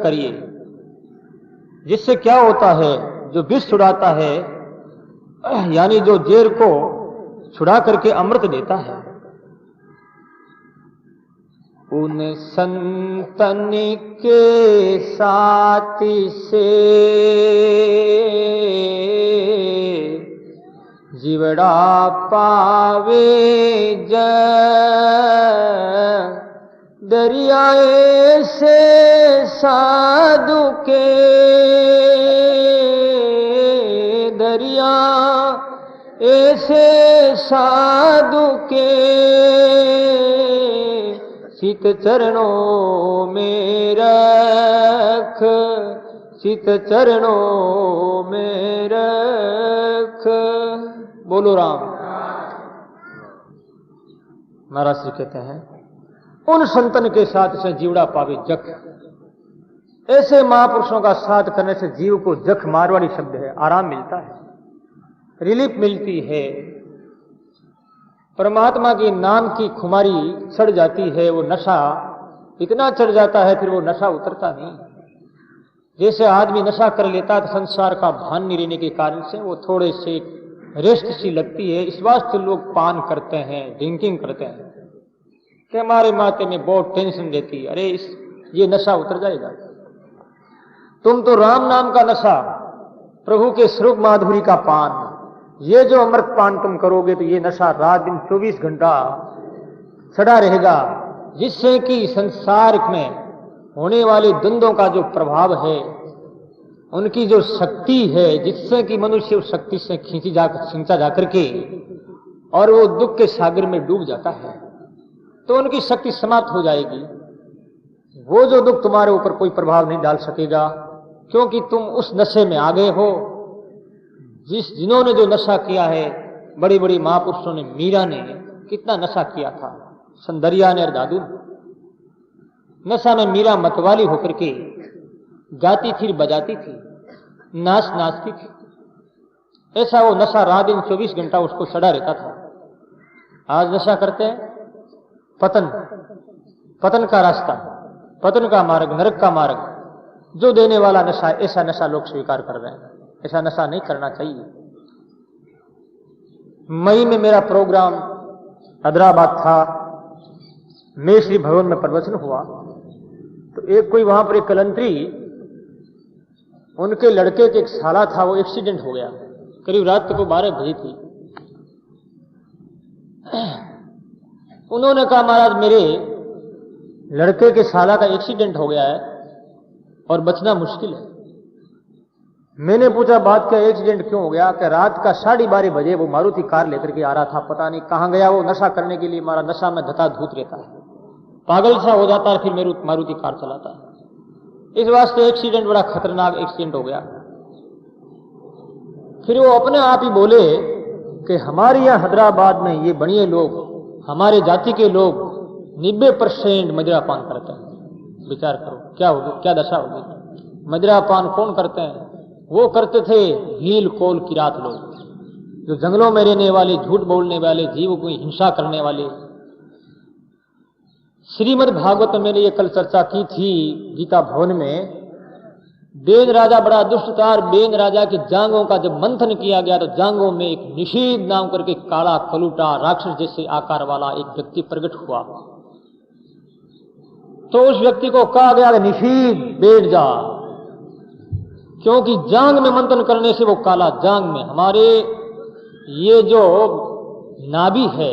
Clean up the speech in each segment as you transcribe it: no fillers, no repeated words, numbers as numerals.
करिए, जिससे क्या होता है, जो विष छुड़ाता है, यानी जो जेर को छुड़ा करके अमृत देता है, उन संतन के साथ से जीवड़ा पावे दरियाए से साधु के, दरिया ऐसे साधु के चित चरणों में रख, चित चरणों में रख। बोलो राम। महाराज श्री कहते हैं उन संतन के साथ से जीवड़ा पावे जख। ऐसे महापुरुषों का साथ करने से जीव को जख मारवाड़ी शब्द है, आराम मिलता है, रिलीफ मिलती है। परमात्मा के नाम की खुमारी चढ़ जाती है, वो नशा इतना चढ़ जाता है फिर वो नशा उतरता नहीं। जैसे आदमी नशा कर लेता है तो संसार का भान नहीं रहने के कारण से वो थोड़े से रेस्ट सी लगती है। इस वास्ते लोग पान करते हैं, ड्रिंकिंग करते हैं कि हमारे माथे में बहुत टेंशन रहती है। अरे ये नशा उतर जाएगा। तुम तो राम नाम का नशा, प्रभु के स्वरूप माधुरी का पान, ये जो अमृत पान तुम करोगे तो ये नशा रात दिन 24 घंटा चढ़ा रहेगा, जिससे कि संसार में होने वाले द्वंद्वों का जो प्रभाव है, उनकी जो शक्ति है, जिससे कि मनुष्य उस शक्ति से खींचा जाकर के और वो दुख के सागर में डूब जाता है, तो उनकी शक्ति समाप्त हो जाएगी। वो जो दुख तुम्हारे ऊपर कोई प्रभाव नहीं डाल सकेगा, क्योंकि तुम उस नशे में आ गए हो। जिन्होंने जो नशा किया है, बड़ी बड़ी महापुरुषों ने, मीरा ने कितना नशा किया था, संदरिया ने और दादू ने। नशा में मीरा मतवाली होकर के गाती थी, बजाती थी, नाचती थी। ऐसा वो नशा रात दिन 24 घंटा उसको सड़ा रहता था। आज नशा करते हैं, पतन का रास्ता, पतन का मार्ग, नरक का मार्ग जो देने वाला नशा, ऐसा नशा लोग स्वीकार कर रहे हैं। ऐसा नशा नहीं करना चाहिए। मई में मेरा प्रोग्राम हैदराबाद था, मैं श्री भवन में प्रवचन हुआ तो एक कोई वहां पर एक कलंत्री, उनके लड़के के एक साला था, वो एक्सीडेंट हो गया। करीब रात को 12 बजे थी। उन्होंने कहा महाराज मेरे लड़के के साला का एक्सीडेंट हो गया है और बचना मुश्किल है। मैंने पूछा बात क्या, एक्सीडेंट क्यों हो गया? कि रात का 12:30 बजे वो मारुति कार लेकर के आ रहा था, पता नहीं कहां गया वो नशा करने के लिए। हमारा नशा में धता धूत रहता है, पागल सा हो जाता है, फिर मेरी मारुति कार चलाता है। इस वास्ते एक्सीडेंट बड़ा खतरनाक एक्सीडेंट हो गया। फिर वो अपने आप ही बोले कि हमारे यहां हैदराबाद में ये बनिए लोग, हमारे जाति के लोग 90% मदिरा पान करते हैं। विचार करो क्या होगी, क्या दशा होगी। मदिरा पान कौन करते हैं? वो करते थे भील कोल किरात लोग, जो जंगलों में रहने वाले, झूठ बोलने वाले, जीव को हिंसा करने वाले। श्रीमद् भागवत में मैंने ये कल चर्चा की थी गीता भवन में। बेन राजा बड़ा दुष्ट था। बेन राजा की जांगों का जब मंथन किया गया तो जांगों में एक निषीद नाम करके काला कलूटा राक्षस जैसे आकार वाला एक व्यक्ति प्रकट हुआ। तो उस व्यक्ति को कहा गया कि निषीद बैठ जा, क्योंकि जांग में मंथन करने से वो काला जांग में हमारे ये जो नाभि है,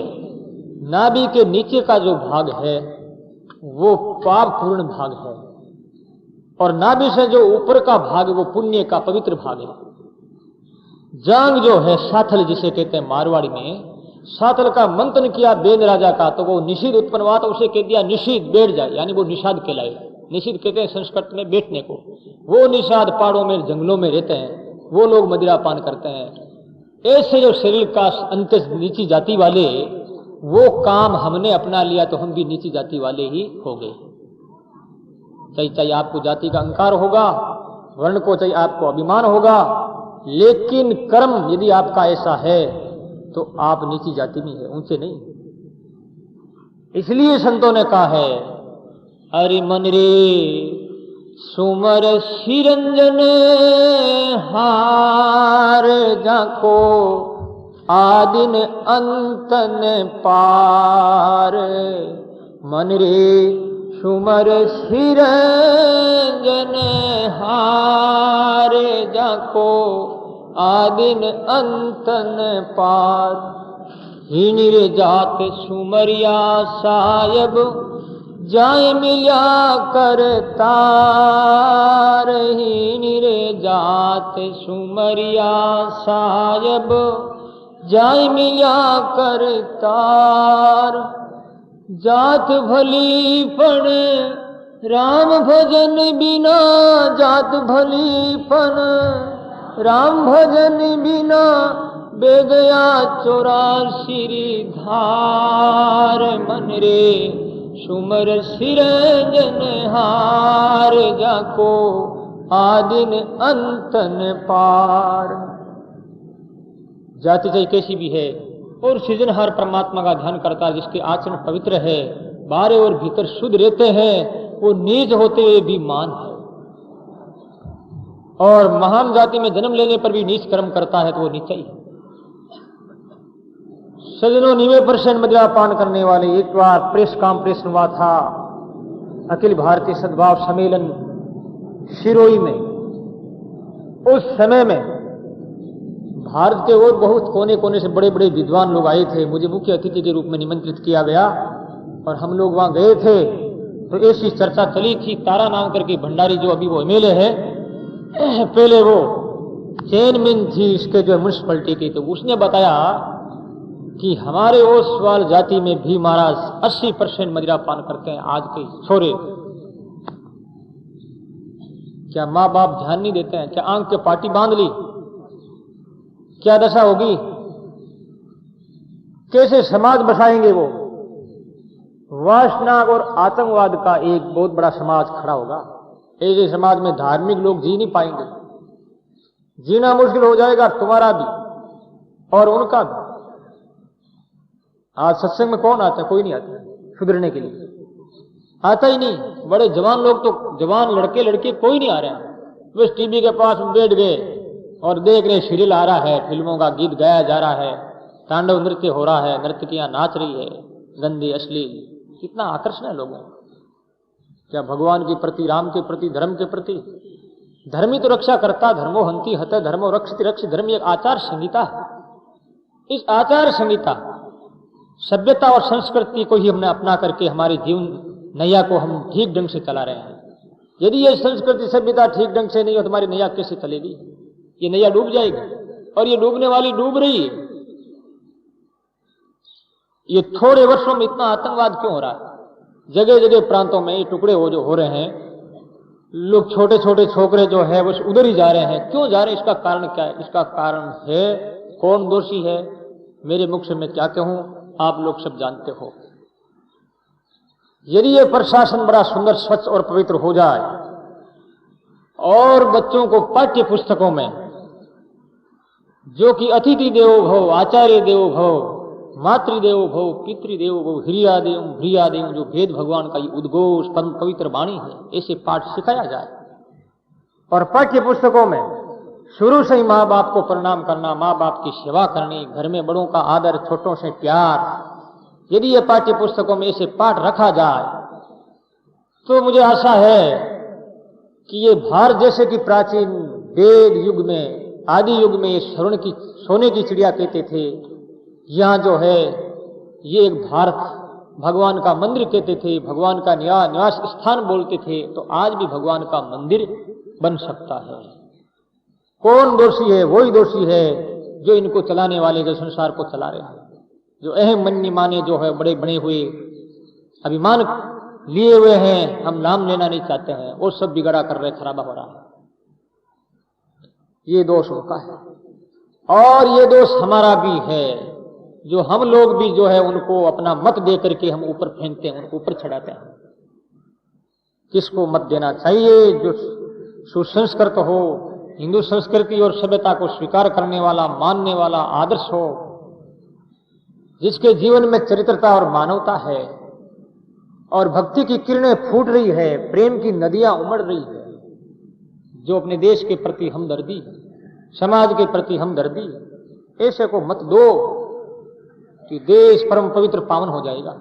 नाभि के नीचे का जो भाग है वो पाप पूर्ण भाग है, और नाभि से जो ऊपर का भाग वो पुण्य का पवित्र भाग है। जांग जो है साथल जिसे कहते हैं मारवाड़ी में, साथल का मंथन किया बेन राजा का तो वो निषिद्ध उत्पन्न हुआ, तो उसे कह दिया निषिद्ध बैठ जाए, यानी वो निषाद कहलाए। निषिद्ध कहते हैं संस्कृत में बैठने को। वो निषाद पहाड़ों में जंगलों में रहते हैं, वो लोग मदिरा पान करते हैं। ऐसे जो शरीर का अंत नीची जाति वाले, वो काम हमने अपना लिया तो हम भी नीची जाति वाले ही हो गए। चाहे आपको जाति का अहंकार होगा, वर्ण को चाहे आपको अभिमान होगा, लेकिन कर्म यदि आपका ऐसा है तो आप नीची जाति में है, ऊंचे नहीं। इसलिए संतों ने कहा है, अरे मन रे सुमर सिरंजन हार जाको आदिन अंतन पार। मन रे सुमर सिरंजन हार जाको आदिन अंतन पार। हीनिर जात सुमरिया सायब जाय मिल्या कर तार। हीनिर जात सुमरिया सायब जाय मिल्या कर तार। जात भली पण राम भजन बिना, जात भली पण राम भजन बिना, बेगया 84 धार। मन रे सुमर सिरंजन हार जाको आदिन अंतन पार। जाति चाहे कैसी भी है और सृजनहार परमात्मा का ध्यान करता है, जिसके आचरण पवित्र है, बाहर और भीतर शुद्ध रहते हैं, वो नीच होते हुए भी मान है। और महान जाति में जन्म लेने पर भी नीच कर्म करता है तो वो नीचा ही है। सजनों 90% मदिरा पान करने वाले एक बार प्रेस कॉन्फ्रेंस हुआ था अखिल भारतीय सद्भाव सम्मेलन सिरोही में। उस समय में भारत के और बहुत कोने कोने से बड़े बड़े विद्वान लोग आए थे। मुझे मुख्य अतिथि के रूप में निमंत्रित किया गया और हम लोग वहां गए थे तो ऐसी चर्चा चली थी। तारा नाम करके भंडारी जो अभी वो एमएलए है, पहले वो चेयरमैन थी इसके जो म्यूनिसिपैलिटी की, तो उसने बताया कि हमारे ओसवाल जाति में भी महाराज 80% मदिरा पान करते हैं आज के छोरे। क्या माँ बाप ध्यान नहीं देते हैं? क्या आंख के पाटी बांध ली? क्या दशा होगी? कैसे समाज बसाएंगे वो? वासना और आतंकवाद का एक बहुत बड़ा समाज खड़ा होगा। ऐसे समाज में धार्मिक लोग जी नहीं पाएंगे, जीना मुश्किल हो जाएगा, तुम्हारा भी और उनका भी। आज सत्संग में कौन आता है? कोई नहीं आता सुधरने के लिए, आता ही नहीं। बड़े जवान लोग तो, जवान लड़के लड़के कोई नहीं आ रहे हैं, बस टीवी के पास बैठ गए और देख रहे सीरियल आ रहा है, फिल्मों का गीत गाया जा रहा है, तांडव नृत्य हो रहा है, नर्तकियां नाच रही है, गंदी अश्लील। कितना आकर्षण है लोगों को। क्या भगवान के प्रति, राम के प्रति, धर्म के प्रति? धर्म ही तो रक्षा करता, धर्मो हंति हत धर्मो रक्षति रक्ष। धर्म एक आचार संहिता है। इस आचार संहिता, सभ्यता और संस्कृति को ही हमने अपना करके हमारे जीवन नैया को हम ठीक ढंग से चला रहे हैं। यदि ये संस्कृति सभ्यता ठीक ढंग से नहीं हो, तुम्हारी नैया कैसे चलेगी? ये नैया डूब जाएगी और ये डूबने वाली डूब रही है। ये थोड़े वर्षों में इतना आतंकवाद क्यों हो रहा है? जगह जगह प्रांतों में ये टुकड़े हो रहे हैं। लोग छोटे छोटे छोकरे जो है वो उधर ही जा रहे हैं। क्यों जा रहे हैं? इसका कारण क्या है? इसका कारण है, कौन दोषी है? मेरे मुख से मैं क्या कहूं, आप लोग सब जानते हो। यदि ये प्रशासन बड़ा सुंदर, स्वच्छ और पवित्र हो जाए और बच्चों को पाठ्य पुस्तकों में जो कि अतिथि देवो भव, आचार्य देवो भव, मातृदेवो भव, पितृदेवो भव, हिरियादेव भ्रियादेव, जो वेद भगवान का ये उद्घोष परम पवित्र वाणी है, ऐसे पाठ सिखाया जाए। और पाठ्य पुस्तकों में शुरू से ही माँ बाप को प्रणाम करना, माँ बाप की सेवा करनी, घर में बड़ों का आदर, छोटों से प्यार, यदि ये पाठ्य पुस्तकों में ऐसे पाठ रखा जाए तो मुझे आशा है कि ये भारत जैसे कि प्राचीन वेद युग में, आदि युग में ये सोने की चिड़िया कहते थे, यहाँ जो है ये एक भारत भगवान का मंदिर कहते थे, भगवान का निवास स्थान बोलते थे, तो आज भी भगवान का मंदिर बन सकता है। कौन दोषी है? वही दोषी है जो इनको चलाने वाले, जो संसार को चला रहे हैं, जो अहम मन्य माने, जो है बड़े बने हुए अभिमान लिए हुए हैं, हम नाम लेना नहीं चाहते हैं, वो सब बिगड़ा कर रहे, खराबा हो रहा है। ये दोष उनका है और ये दोष हमारा भी है, जो हम लोग भी जो है उनको अपना मत दे करके हम ऊपर फेंकते हैं, उनको ऊपर चढ़ाते हैं। किसको मत देना चाहिए? जो सुसंस्कृत हो, हिंदू संस्कृति और सभ्यता को स्वीकार करने वाला, मानने वाला, आदर्श हो, जिसके जीवन में चरित्रता और मानवता है और भक्ति की किरणें फूट रही है, प्रेम की नदियां उमड़ रही है, जो अपने देश के प्रति हमदर्दी, समाज के प्रति हमदर्दी, ऐसे को मत दो कि देश परम पवित्र पावन हो जाएगा,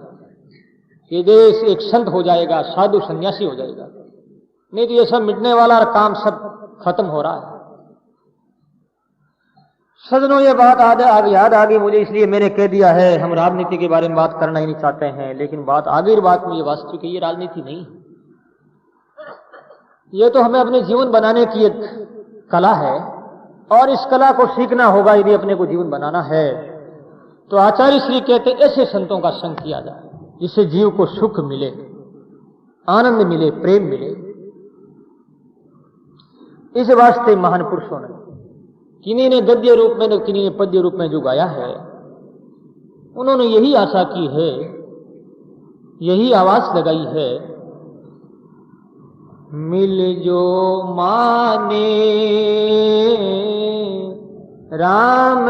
ये देश एक संत हो जाएगा, साधु सन्यासी हो जाएगा। नहीं तो ये सब मिटने वाला काम सब खत्म हो रहा है। सजनों, ये बात याद आ गई मुझे, इसलिए मैंने कह दिया है। हम राजनीति के बारे में बात करना ही नहीं चाहते हैं, लेकिन बात आगे बात में ये वास्तविक है, ये राजनीति नहीं, ये तो हमें अपने जीवन बनाने की एक कला है, और इस कला को सीखना होगा यदि अपने को जीवन बनाना है। तो आचार्य श्री कहते ऐसे संतों का संग किया जाए जिससे जीव को सुख मिले, आनंद मिले, प्रेम मिले। इस वास्ते महान पुरुषों ने, किन्हीं ने गद्य रूप में तो किन्हीं ने पद्य रूप में जो गाया है, उन्होंने यही आशा की है, यही आवाज लगाई है, मिल जो माने राम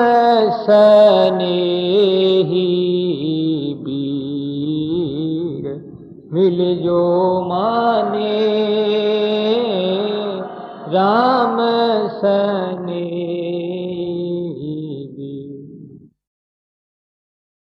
सनेही बीर, मिल जो माने राम सनेही